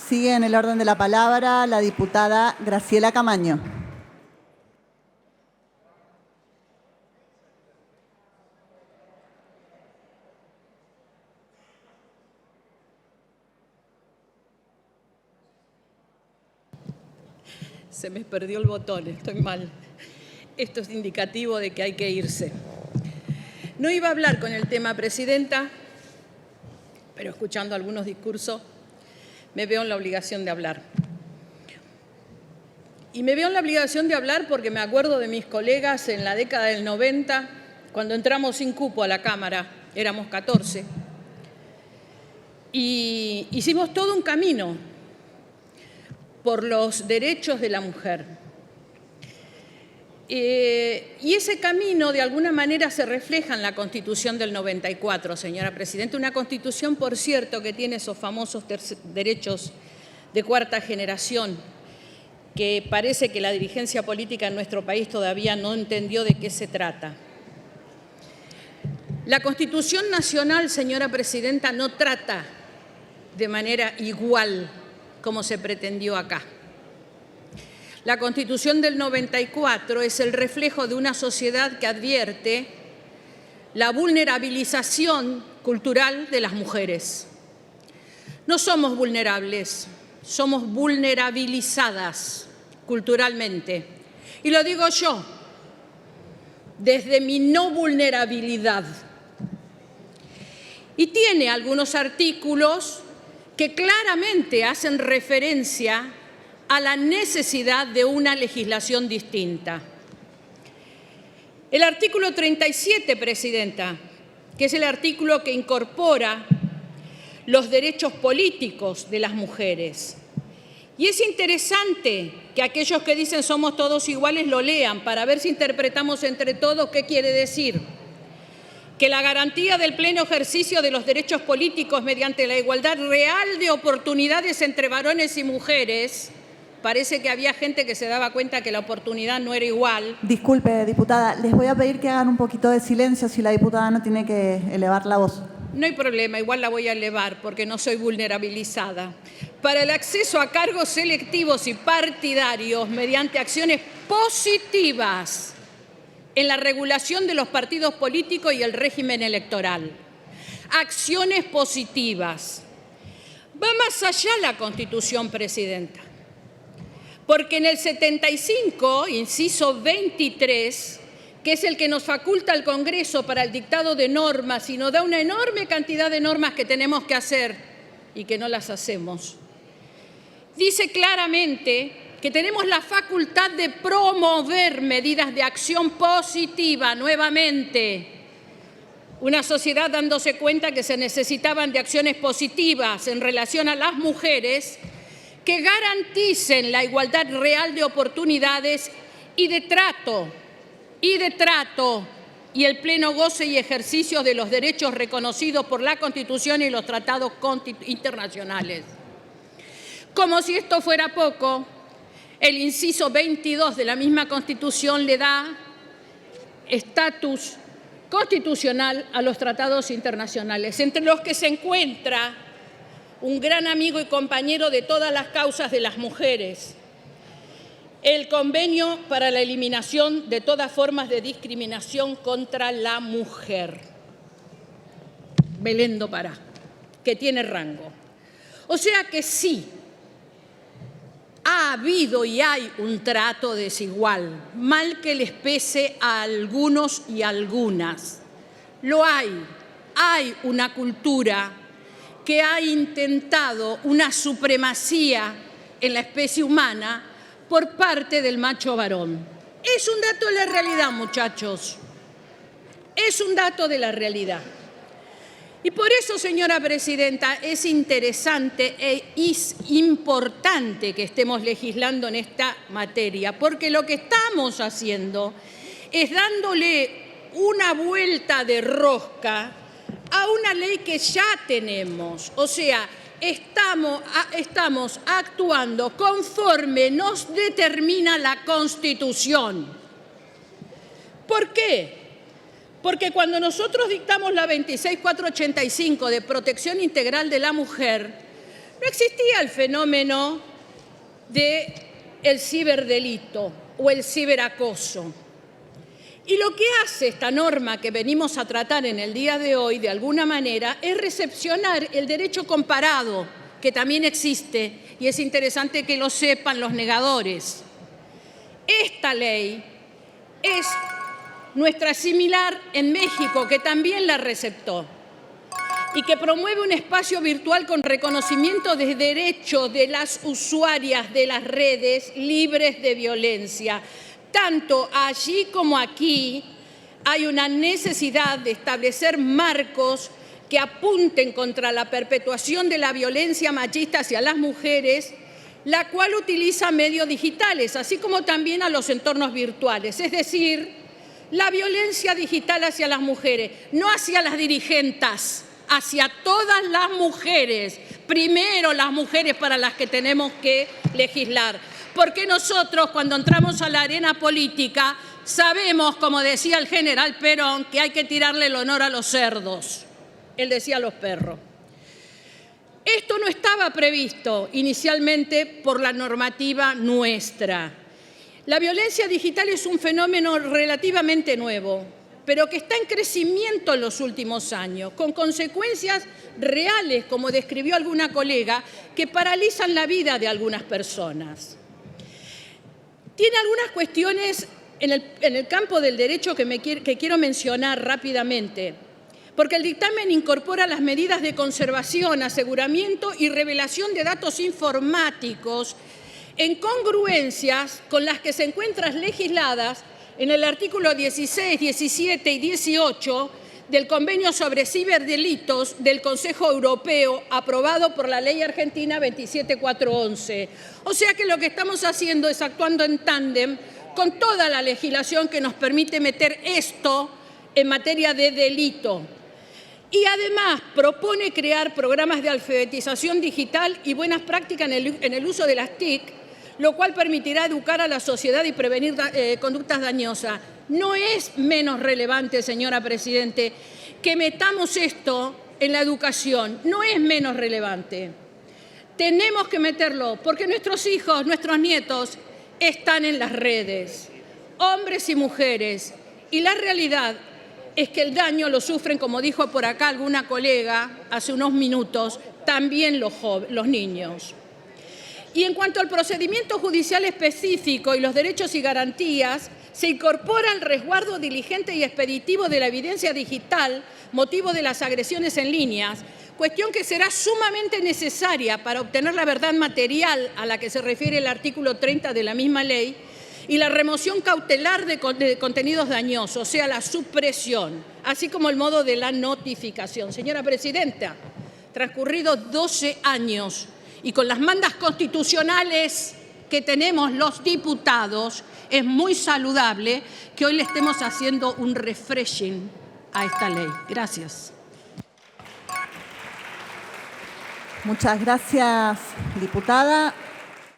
Sigue en el orden de la palabra la diputada Graciela Camaño. Se me perdió el botón, estoy mal. Esto es indicativo de que hay que irse. No iba a hablar con el tema, Presidenta, pero escuchando algunos discursos me veo en la obligación de hablar. Y me veo en la obligación de hablar porque me acuerdo de mis colegas en la década del 90, cuando entramos sin cupo a la Cámara, éramos 14, y hicimos todo un camino por los derechos de la mujer. Y ese camino, de alguna manera, se refleja en la Constitución del 94, señora Presidenta. Una Constitución, por cierto, que tiene esos famosos derechos de cuarta generación, que parece que la dirigencia política en nuestro país todavía no entendió de qué se trata. La Constitución Nacional, señora Presidenta, no trata de manera igual como se pretendió acá. La Constitución del 94 es el reflejo de una sociedad que advierte la vulnerabilización cultural de las mujeres. No somos vulnerables, somos vulnerabilizadas culturalmente. Y lo digo yo, desde mi no vulnerabilidad. Y tiene algunos artículos que claramente hacen referencia a la necesidad de una legislación distinta. El artículo 37, Presidenta, que es el artículo que incorpora los derechos políticos de las mujeres. Y es interesante que aquellos que dicen somos todos iguales lo lean para ver si interpretamos entre todos qué quiere decir. Que la garantía del pleno ejercicio de los derechos políticos mediante la igualdad real de oportunidades entre varones y mujeres. Parece que había gente que se daba cuenta que la oportunidad no era igual. Disculpe, diputada, les voy a pedir que hagan un poquito de silencio si la diputada no tiene que elevar la voz. No hay problema, igual la voy a elevar porque no soy vulnerabilizada. Para el acceso a cargos selectivos y partidarios mediante acciones positivas en la regulación de los partidos políticos y el régimen electoral. Acciones positivas. Va más allá la Constitución, Presidenta, porque en el 75, inciso 23, que es el que nos faculta al Congreso para el dictado de normas y nos da una enorme cantidad de normas que tenemos que hacer y que no las hacemos, dice claramente que tenemos la facultad de promover medidas de acción positiva nuevamente. Una sociedad dándose cuenta que se necesitaban de acciones positivas en relación a las mujeres que garanticen la igualdad real de oportunidades y de trato y el pleno goce y ejercicio de los derechos reconocidos por la Constitución y los tratados internacionales. Como si esto fuera poco, el inciso 22 de la misma Constitución le da estatus constitucional a los tratados internacionales, entre los que se encuentra un gran amigo y compañero de todas las causas de las mujeres, el Convenio para la Eliminación de todas formas de discriminación contra la mujer, Belén do Pará, que tiene rango. O sea que sí, ha habido y hay un trato desigual, mal que les pese a algunos y algunas. Lo hay. Hay una cultura que ha intentado una supremacía en la especie humana por parte del macho varón. Es un dato de la realidad, muchachos. Es un dato de la realidad. Y por eso, señora Presidenta, es interesante e es importante que estemos legislando en esta materia, porque lo que estamos haciendo es dándole una vuelta de rosca a una ley que ya tenemos. O sea, estamos actuando conforme nos determina la Constitución. ¿Por qué? Porque cuando nosotros dictamos la 26485 de protección integral de la mujer, no existía el fenómeno del ciberdelito o el ciberacoso. Y lo que hace esta norma que venimos a tratar en el día de hoy, de alguna manera, es recepcionar el derecho comparado, que también existe, y es interesante que lo sepan los negadores. Esta ley es nuestra similar en México, que también la receptó, y que promueve un espacio virtual con reconocimiento de derechos de las usuarias de las redes libres de violencia. Tanto allí como aquí hay una necesidad de establecer marcos que apunten contra la perpetuación de la violencia machista hacia las mujeres, la cual utiliza medios digitales, así como también a los entornos virtuales. Es decir, la violencia digital hacia las mujeres, no hacia las dirigentas, hacia todas las mujeres. Primero las mujeres para las que tenemos que legislar. Porque nosotros, cuando entramos a la arena política, sabemos, como decía el general Perón, que hay que tirarle el honor a los cerdos. Él decía a los perros. Esto no estaba previsto inicialmente por la normativa nuestra. La violencia digital es un fenómeno relativamente nuevo, pero que está en crecimiento en los últimos años, con consecuencias reales, como describió alguna colega, que paralizan la vida de algunas personas. Tiene algunas cuestiones en el campo del derecho que quiero mencionar rápidamente, porque el dictamen incorpora las medidas de conservación, aseguramiento y revelación de datos informáticos en congruencias con las que se encuentran legisladas en el artículo 16, 17 y 18 del Convenio sobre Ciberdelitos del Consejo Europeo, aprobado por la Ley Argentina 27411. O sea que lo que estamos haciendo es actuando en tándem con toda la legislación que nos permite meter esto en materia de delito. Y además propone crear programas de alfabetización digital y buenas prácticas en el uso de las TIC, lo cual permitirá educar a la sociedad y prevenir conductas dañosas. No es menos relevante, señora Presidente, que metamos esto en la educación. No es menos relevante. Tenemos que meterlo porque nuestros hijos, nuestros nietos están en las redes, hombres y mujeres. Y la realidad es que el daño lo sufren, como dijo por acá alguna colega hace unos minutos, también los niños. Y en cuanto al procedimiento judicial específico y los derechos y garantías, se incorpora el resguardo diligente y expeditivo de la evidencia digital, motivo de las agresiones en líneas, cuestión que será sumamente necesaria para obtener la verdad material a la que se refiere el artículo 30 de la misma ley, y la remoción cautelar de contenidos dañosos, o sea, la supresión, así como el modo de la notificación. Señora Presidenta, transcurridos 12 años y con las mandas constitucionales que tenemos los diputados, es muy saludable que hoy le estemos haciendo un refreshing a esta ley. Gracias. Muchas gracias, diputada.